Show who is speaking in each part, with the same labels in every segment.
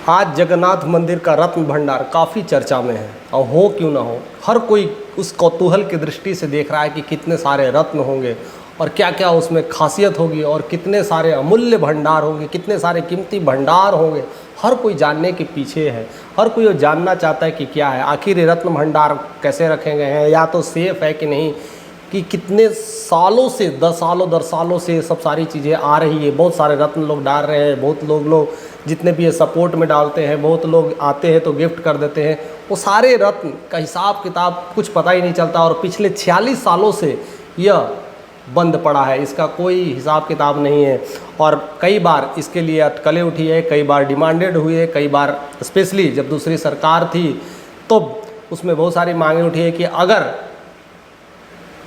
Speaker 1: आज जगन्नाथ मंदिर का रत्न भंडार काफ़ी चर्चा में है, और हो क्यों ना हो, हर कोई उस कौतूहल की दृष्टि से देख रहा है कि कितने सारे रत्न होंगे और क्या क्या उसमें खासियत होगी और कितने सारे अमूल्य भंडार होंगे, कितने सारे कीमती भंडार होंगे। हर कोई जानने के पीछे है, हर कोई ये जानना चाहता है कि क्या है, आखिर ये रत्न भंडार कैसे रखे गए हैं, या तो सेफ़ है कि नहीं, कि कितने सालों से दर सालों से सब सारी चीज़ें आ रही है। बहुत सारे रत्न लोग डाल रहे हैं, बहुत लोग जितने भी ये सपोर्ट में डालते हैं, बहुत लोग आते हैं तो गिफ्ट कर देते हैं। वो सारे रत्न का हिसाब किताब कुछ पता ही नहीं चलता, और पिछले 46 सालों से यह बंद पड़ा है, इसका कोई हिसाब किताब नहीं है। और कई बार इसके लिए अटकलें उठी है, कई बार डिमांडेड हुई है, कई बार स्पेशली जब दूसरी सरकार थी तो उसमें बहुत सारी मांगें उठी है कि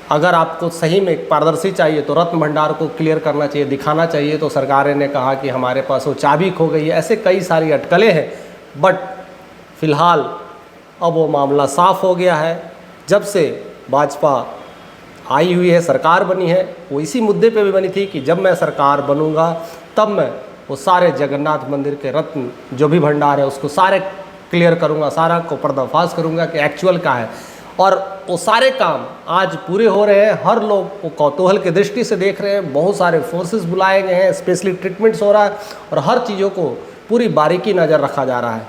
Speaker 1: अगर आपको सही में पारदर्शी चाहिए तो रत्न भंडार को क्लियर करना चाहिए, दिखाना चाहिए। तो सरकार ने कहा कि हमारे पास वो चाबी खो गई है। ऐसे कई सारी अटकलें हैं, बट फ़िलहाल अब वो मामला साफ़ हो गया है। जब से भाजपा आई हुई है, सरकार बनी है, वो इसी मुद्दे पे भी बनी थी कि जब मैं सरकार बनूंगा तब मैं वो सारे जगन्नाथ मंदिर के रत्न जो भी भंडार है उसको सारे क्लियर करूंगा, सारा को पर्दाफाश करूंगा कि एक्चुअल का है। और वो सारे काम आज पूरे हो रहे हैं। हर लोग वो कौतूहल की दृष्टि से देख रहे हैं, बहुत सारे फोर्सेस बुलाए गए हैं, स्पेशली ट्रीटमेंट्स हो रहा है, और हर चीज़ों को पूरी बारीकी नज़र रखा जा रहा है।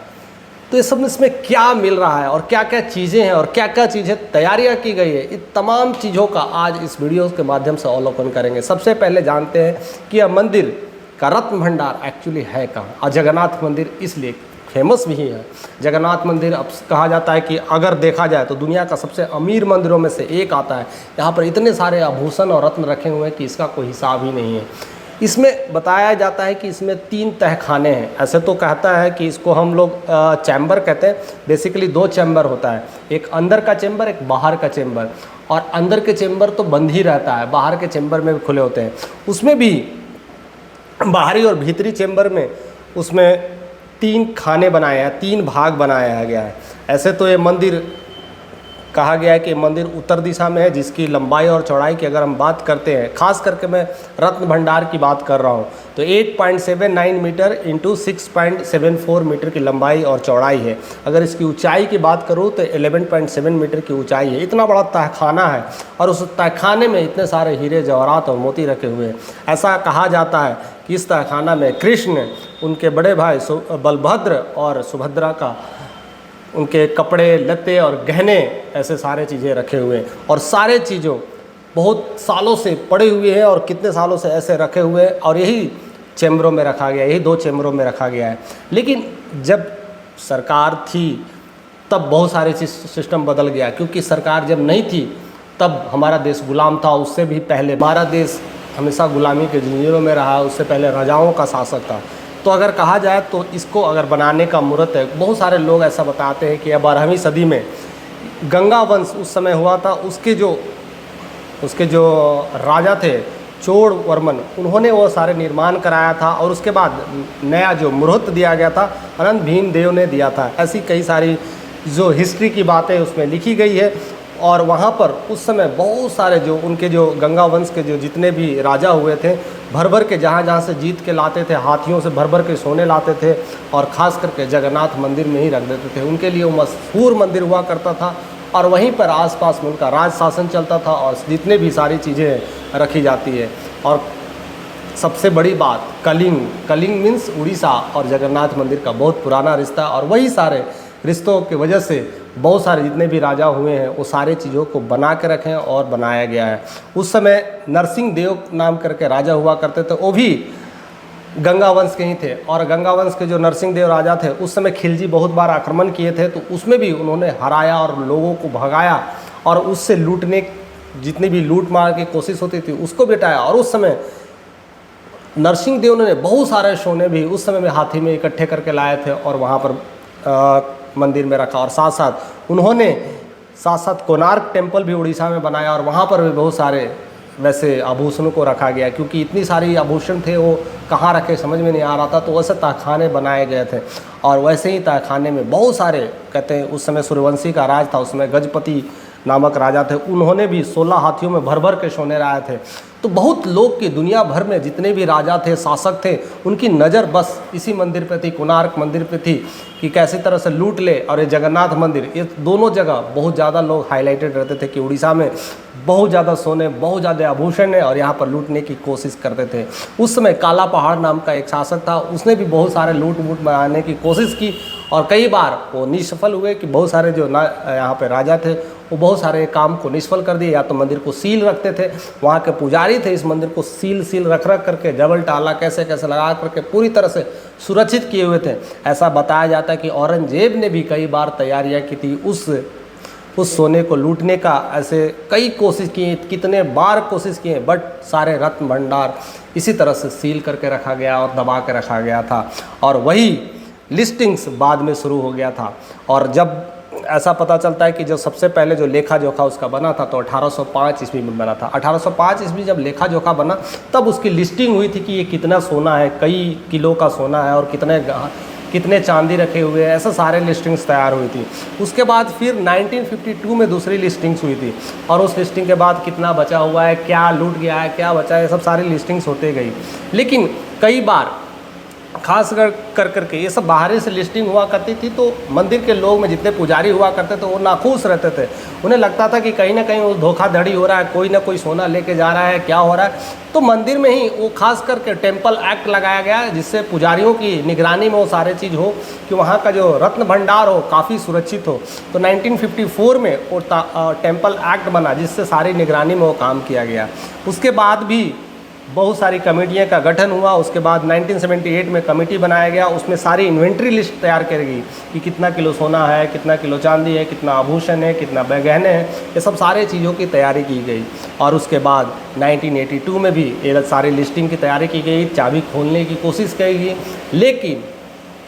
Speaker 1: तो ये सब इसमें क्या मिल रहा है और क्या क्या चीज़ें हैं और क्या क्या चीज़ें तैयारियां की गई है, इन तमाम चीज़ों का आज इस वीडियो के माध्यम से अवलोकन करेंगे। सबसे पहले जानते हैं कि यह मंदिर का रत्न भंडार एक्चुअली है कहाँ। और जगन्नाथ मंदिर इसलिए फेमस भी है। जगन्नाथ मंदिर अब कहा जाता है कि अगर देखा जाए तो दुनिया का सबसे अमीर मंदिरों में से एक आता है। यहाँ पर इतने सारे आभूषण और रत्न रखे हुए हैं कि इसका कोई हिसाब ही नहीं है। इसमें बताया जाता है कि इसमें 3 तहखाने हैं। ऐसे तो कहता है कि इसको हम लोग चैम्बर कहते हैं। बेसिकली 2 चैम्बर होता है, एक अंदर का चैम्बर, एक बाहर का चैम्बर। और अंदर के चैम्बर तो बंद ही रहता है, बाहर के चैम्बर में भी खुले होते हैं। उसमें भी बाहरी और भीतरी चैम्बर में उसमें 3 खाने बनाए हैं, 3 भाग बनाया गया है। ऐसे तो ये मंदिर कहा गया है कि मंदिर उत्तर दिशा में है, जिसकी लंबाई और चौड़ाई की अगर हम बात करते हैं, खास करके मैं रत्न भंडार की बात कर रहा हूँ, तो 8.79 मीटर इंटू 6.74 मीटर की लंबाई और चौड़ाई है। अगर इसकी ऊंचाई की बात करूँ तो 11.7 मीटर की ऊंचाई है। इतना बड़ा तहखाना है, और उस तहखाने में इतने सारे हीरे जवाहरात और मोती रखे हुए हैं। ऐसा कहा जाता है कि इस तहखाना में कृष्ण, उनके बड़े भाई बलभद्र और सुभद्रा का उनके कपड़े लत्ते और गहने, ऐसे सारे चीज़ें रखे हुए हैं। और सारे चीज़ों बहुत सालों से पड़े हुए हैं, और कितने सालों से ऐसे रखे हुए हैं, और यही चैम्बरों में रखा गया, यही 2 चैम्बरों में रखा गया है। लेकिन जब सरकार थी तब बहुत सारे सिस्टम बदल गया, क्योंकि सरकार जब नहीं थी तब हमारा देश गुलाम था। उससे भी पहले हमारा देश हमेशा गुलामी के जंजीरों में रहा। उससे पहले राजाओं का शासक था। तो अगर कहा जाए तो इसको अगर बनाने का मुहूर्त है, बहुत सारे लोग ऐसा बताते हैं कि 12वीं सदी में गंगा वंश उस समय हुआ था। उसके जो राजा थे चोड़ वर्मन, उन्होंने वो सारे निर्माण कराया था, और उसके बाद नया जो मुहूर्त दिया गया था अनंत भीम देव ने दिया था। ऐसी कई सारी जो हिस्ट्री की बातें उसमें लिखी गई है। और वहाँ पर उस समय बहुत सारे जो उनके जो गंगा वंश के जो जितने भी राजा हुए थे, भर भर के जहाँ से जीत के लाते थे, हाथियों से भर भर के सोने लाते थे, और ख़ास करके जगन्नाथ मंदिर में ही रख देते थे। उनके लिए वो मशहूर मंदिर हुआ करता था, और वहीं पर आसपास में उनका राज शासन चलता था, और जितने भी सारी चीज़ें रखी जाती है। और सबसे बड़ी बात, कलिंग मीन्स उड़ीसा और जगन्नाथ मंदिर का बहुत पुराना रिश्ता, और वही सारे रिश्तों की वजह से बहुत सारे जितने भी राजा हुए हैं वो सारे चीज़ों को बना के रखे हैं और बनाया गया है। उस समय नरसिंह देव नाम करके राजा हुआ करते थे, वो भी गंगा वंश के ही थे। और गंगा वंश के जो नरसिंह देव राजा थे, उस समय खिलजी बहुत बार आक्रमण किए थे, तो उसमें भी उन्होंने हराया और लोगों को भगाया, और उससे लूटने, जितनी भी लूट मार की कोशिश होती थी उसको बिटाया। और उस समय नरसिंह देव ने बहुत सारे सोने भी उस समय में हाथी में इकट्ठे करके लाए थे, और वहाँ पर मंदिर में रखा। और साथ साथ कोणार्क टेम्पल भी उड़ीसा में बनाया, और वहाँ पर भी बहुत सारे वैसे आभूषणों को रखा गया, क्योंकि इतनी सारी आभूषण थे वो कहाँ रखे समझ में नहीं आ रहा था। तो वैसे तहखाने बनाए गए थे, और वैसे ही तहखाने में बहुत सारे, कहते हैं उस समय सूर्यवंशी का राज था, उसमें गजपति नामक राजा थे, उन्होंने भी 16 हाथियों में भर भर के सोने लाए थे। तो बहुत लोग की दुनिया भर में जितने भी राजा थे, शासक थे, उनकी नज़र बस इसी मंदिर पे थी, कोणार्क मंदिर पे थी कि कैसी तरह से लूट ले। और ये जगन्नाथ मंदिर, ये दोनों जगह बहुत ज़्यादा लोग हाईलाइटेड रहते थे कि उड़ीसा में बहुत ज़्यादा सोने, बहुत ज़्यादा आभूषण है और यहाँ पर लूटने की कोशिश करते थे। उस समय काला पहाड़ नाम का एक शासक था, उसने भी बहुत सारे लूट वूट बनाने की कोशिश की और कई बार वो निष्फल हुए कि बहुत सारे जो यहाँ पे राजा थे वो बहुत सारे काम को निष्फल कर दिए। या तो मंदिर को सील रखते थे, वहाँ के पुजारी थे इस मंदिर को सील रख करके जबल टाला कैसे कैसे लगा करके पूरी तरह से सुरक्षित किए हुए थे। ऐसा बताया जाता है कि औरंगजेब ने भी कई बार तैयारियाँ की थी उस सोने को लूटने का। ऐसे कई कोशिश किए, कितने बार कोशिश किए, बट सारे रत्न भंडार इसी तरह से सील करके रखा गया और दबा के रखा गया था। और वही लिस्टिंग्स बाद में शुरू हो गया था। और जब ऐसा पता चलता है कि जो सबसे पहले जो लेखा जोखा उसका बना था तो 1805 ईस्वी में बना था। 1805 ईस्वी जब लेखा जोखा बना तब उसकी लिस्टिंग हुई थी कि ये कितना सोना है, कई किलो का सोना है और कितने चांदी रखे हुए हैं, ऐसा सारे लिस्टिंग्स तैयार हुई थी। उसके बाद फिर 1952 में दूसरी लिस्टिंग्स हुई थी और उस लिस्टिंग के बाद कितना बचा हुआ है, क्या लूट गया है, क्या बचा है, सब सारी लिस्टिंग्स होते गई। लेकिन कई बार खास करके ये सब बाहरी से लिस्टिंग हुआ करती थी तो मंदिर के लोग में जितने पुजारी हुआ करते थे वो नाखुश रहते थे। उन्हें लगता था कि कहीं ना कहीं वो धोखाधड़ी हो रहा है, कोई ना कोई सोना लेके जा रहा है, क्या हो रहा है। तो मंदिर में ही वो खास करके टेम्पल एक्ट लगाया गया जिससे पुजारियों की निगरानी में वो सारे चीज़ हो कि वहाँ का जो रत्न भंडार हो काफ़ी सुरक्षित हो। तो 1954 में वो टेम्पल एक्ट बना जिससे सारी निगरानी में वो काम किया गया। उसके बाद भी बहुत सारी कमेटियों का गठन हुआ। उसके बाद 1978 में कमेटी बनाया गया, उसमें सारी इन्वेंट्री लिस्ट तैयार करी गई कि कितना किलो सोना है, कितना किलो चांदी है, कितना आभूषण है, कितना गहने हैं, ये सब सारे चीज़ों की तैयारी की गई। और उसके बाद 1982 में भी ये सारी लिस्टिंग की तैयारी की गई, चाबी खोलने की कोशिश की गई, लेकिन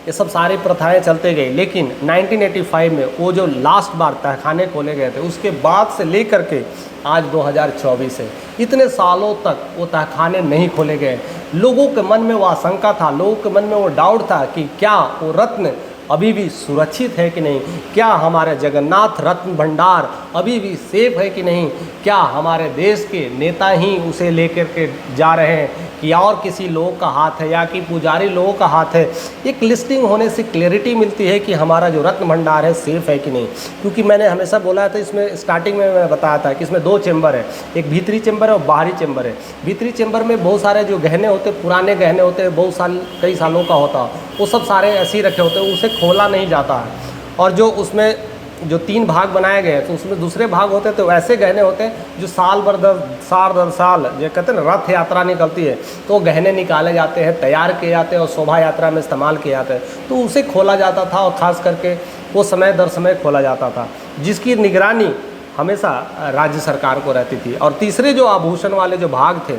Speaker 1: ये सब सारी प्रथाएं चलते गई। लेकिन 1985 में वो जो लास्ट बार तहखाने खोले गए थे उसके बाद से लेकर के आज 2024 है, इतने सालों तक वो तहखाने नहीं खोले गए। लोगों के मन में वो आशंका था, लोगों के मन में वो डाउट था कि क्या वो रत्न अभी भी सुरक्षित है कि नहीं, क्या हमारे जगन्नाथ रत्न भंडार अभी भी सेफ है कि नहीं, क्या हमारे देश के नेता ही उसे लेकर के जा रहे हैं कि और किसी लोग का हाथ है या कि पुजारी लोगों का हाथ है। एक लिस्टिंग होने से क्लैरिटी मिलती है कि हमारा जो रत्न भंडार है सेफ है कि नहीं। क्योंकि मैंने हमेशा बोला था, इसमें स्टार्टिंग में मैं बताया था कि इसमें 2 चेंबर है, एक भीतरी चेंबर है और बाहरी चेंबर है। भीतरी चेंबर में बहुत सारे जो गहने होते, पुराने गहने होते, बहुत कई सालों का होता, वो सब सारे ऐसे ही रखे होते हैं, उसे खोला नहीं जाता है। और जो उसमें जो 3 भाग बनाए गए हैं तो उसमें दूसरे भाग होते हैं तो वैसे गहने होते हैं जो साल दर साल जो कहते हैं ना रथ यात्रा निकलती है तो गहने निकाले जाते हैं, तैयार किए जाते हैं और शोभा यात्रा में इस्तेमाल किए जाते हैं। तो उसे खोला जाता था और ख़ास करके वो समय दर समय खोला जाता था, जिसकी निगरानी हमेशा राज्य सरकार को रहती थी। और तीसरे जो आभूषण वाले जो भाग थे,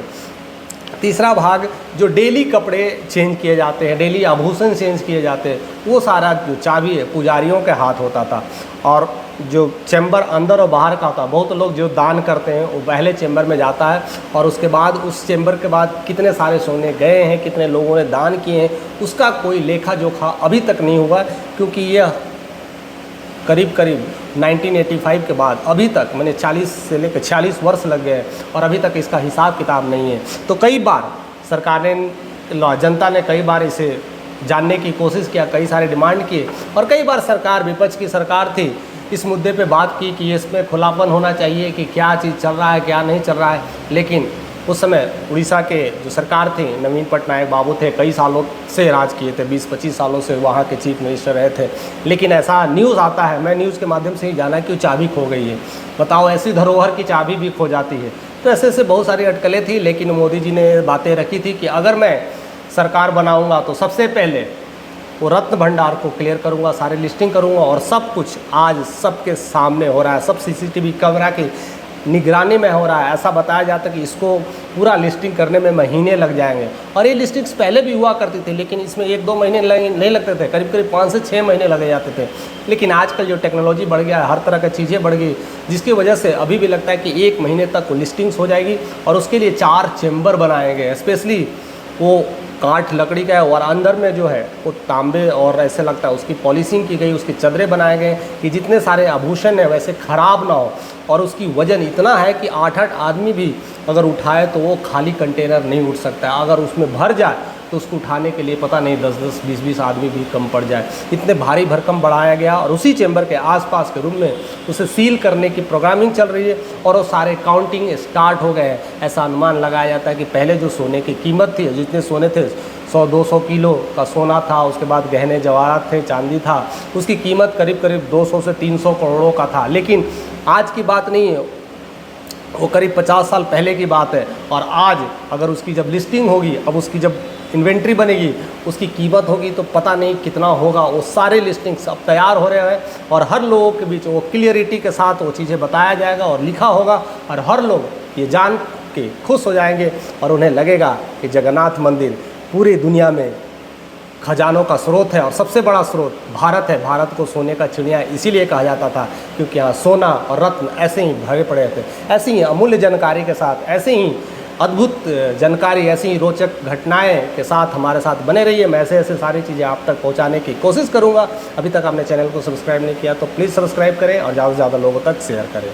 Speaker 1: तीसरा भाग जो डेली कपड़े चेंज किए जाते हैं, डेली आभूषण चेंज किए जाते हैं, वो सारा जो चाबी है पुजारियों के हाथ होता था। और जो चैम्बर अंदर और बाहर का होता, बहुत लोग जो दान करते हैं वो पहले चैम्बर में जाता है और उसके बाद उस चैम्बर के बाद कितने सारे सोने गए हैं, कितने लोगों ने दान किए हैं, उसका कोई लेखा जोखा अभी तक नहीं हुआ। क्योंकि यह करीब 1985 के बाद अभी तक मैंने 40 से लेकर 46 वर्ष लग गए और अभी तक इसका हिसाब किताब नहीं है। तो कई बार सरकार ने, जनता ने कई बार इसे जानने की कोशिश किया, कई सारे डिमांड किए और कई बार सरकार, विपक्ष की सरकार थी, इस मुद्दे पे बात की कि इसमें खुलापन होना चाहिए कि क्या चीज़ चल रहा है, क्या नहीं चल रहा है। लेकिन उस समय उड़ीसा के जो सरकार थी, नवीन पटनायक बाबू थे, कई सालों से राज किए थे, 20-25 सालों से वहाँ के चीफ मिनिस्टर रहे थे। लेकिन ऐसा न्यूज़ आता है, मैं न्यूज़ के माध्यम से ही जाना कि चाबी खो गई है। बताओ, ऐसी धरोहर की चाबी भी खो जाती है। तो ऐसे बहुत सारी अटकलें थी। लेकिन मोदी जी ने बातें रखी थी कि अगर मैं सरकार बनाऊँगा तो सबसे पहले वो रत्न भंडार को क्लियर करूँगा, सारी लिस्टिंग करूँगा और सब कुछ आज सबके सामने हो रहा है, सब CCTV कैमरा की निगरानी में हो रहा है। ऐसा बताया जाता है कि इसको पूरा लिस्टिंग करने में महीने लग जाएंगे। और ये लिस्टिंग्स पहले भी हुआ करती थी, लेकिन इसमें 1-2 महीने नहीं लगते थे, करीब 5 से 6 महीने लगे जाते थे। लेकिन आजकल जो टेक्नोलॉजी बढ़ गया है, हर तरह की चीज़ें बढ़ गई, जिसकी वजह से अभी भी लगता है कि 1 महीने तक लिस्टिंग्स हो जाएगी। और उसके लिए 4 चेम्बर बनाए गए, स्पेशली वो काठ लकड़ी का है और अंदर में जो है वो तांबे और ऐसे लगता है उसकी पॉलिशिंग की गई, उसके चदरे बनाए गए कि जितने सारे आभूषण हैं वैसे ख़राब ना हो। और उसकी वज़न इतना है कि 8-8 आदमी भी अगर उठाए तो वो खाली कंटेनर नहीं उठ सकता है। अगर उसमें भर जाए तो उसको उठाने के लिए पता नहीं 10-10, 20-20 आदमी भी कम पड़ जाए, इतने भारी भरकम बढ़ाया गया। और उसी चेंबर के आसपास के रूम में उसे सील करने की प्रोग्रामिंग चल रही है और वो सारे काउंटिंग स्टार्ट हो गए हैं। ऐसा अनुमान लगाया जाता है कि पहले जो सोने की कीमत थी, जितने सोने थे 100-200 किलो का सोना था, उसके बाद गहने जवाहरात थे, चांदी था, उसकी कीमत करीब करीब 200 से 300 करोड़ों का था। लेकिन आज की बात नहीं है, वो करीब 50 साल पहले की बात है। और आज अगर उसकी जब लिस्टिंग होगी, अब उसकी जब इन्वेंट्री बनेगी, उसकी कीमत होगी तो पता नहीं कितना होगा। वो सारे लिस्टिंग्स अब तैयार हो रहे हैं और हर लोगों के बीच वो क्लियरिटी के साथ वो चीज़ें बताया जाएगा और लिखा होगा और हर लोग ये जान के खुश हो जाएंगे और उन्हें लगेगा कि जगन्नाथ मंदिर पूरी दुनिया में खजानों का स्रोत है और सबसे बड़ा स्रोत भारत है। भारत को सोने का चिड़िया इसीलिए कहा जाता था क्योंकि यहाँ सोना और रत्न ऐसे ही भरे पड़े थे। ऐसी ही अमूल्य जानकारी के साथ, ऐसे ही अद्भुत जानकारी, ऐसी ही रोचक घटनाएं के साथ हमारे साथ बने रहिए। मैं ऐसे सारी चीज़ें आप तक पहुंचाने की कोशिश करूंगा। अभी तक आपने चैनल को सब्सक्राइब नहीं किया तो प्लीज़ सब्सक्राइब करें और ज़्यादा से ज़्यादा लोगों तक शेयर करें।